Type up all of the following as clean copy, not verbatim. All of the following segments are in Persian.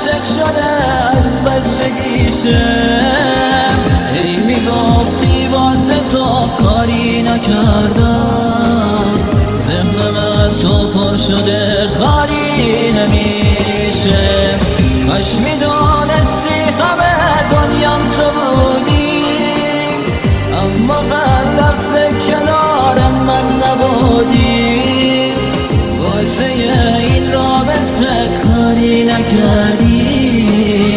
عاشق شده از بچگیشم، ای میگفتی واسه تو کاری نکردم، ذهنم از تو پر شده خالی نمیشه. کاش میدونستی همه دنیام تو بودی، اما هر لحظه کنارم من نبودی. واسه این رابطه کاری نکردی،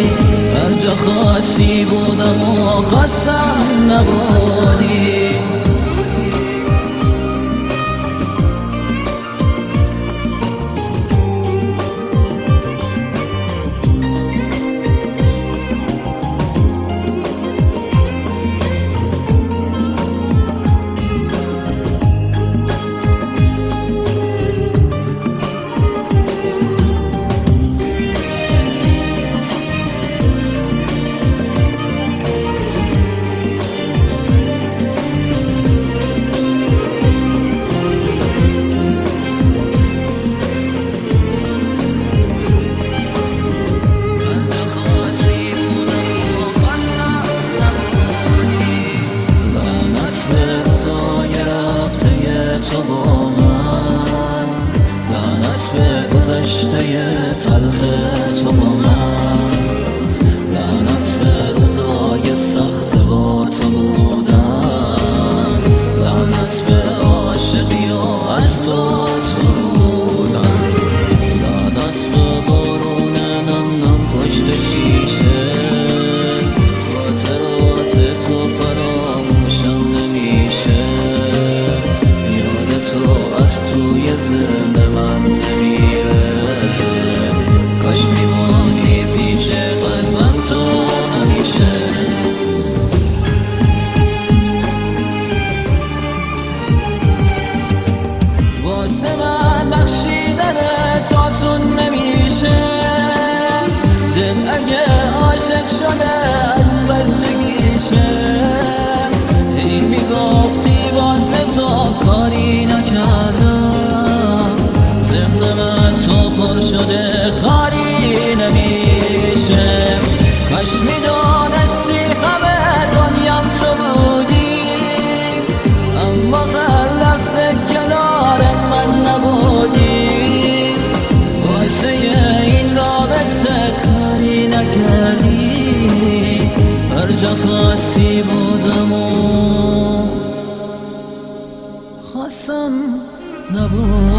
هر جا خواستی بودم و خواستم نبودی. تلخ تو با من، لعنت به روزای سخت با تو بودم، لعنت به عاشقی و از تو سرودم، لعنت به بارون نم نم پشت شیشه. خاطرات تو فراموشم نمیشه، یاد تو از توی ذهن من نمیره. کاش میمونی پیش قلبم تو همیشه. واسه من بخشیدنت آسون نمیشه، دل اگه عاشق شده از بچگیشه، هی میگفتی واسه تو کاری نکردم، ذهنم از تو پر شده خالی نمیشه. کاش میدونستی همه دنیام تو بودی، اما هر لحظه کنار من نبودی. واسه این رابطه کاری نکردی، هر جا خواستی بودم و خواستم نبودی.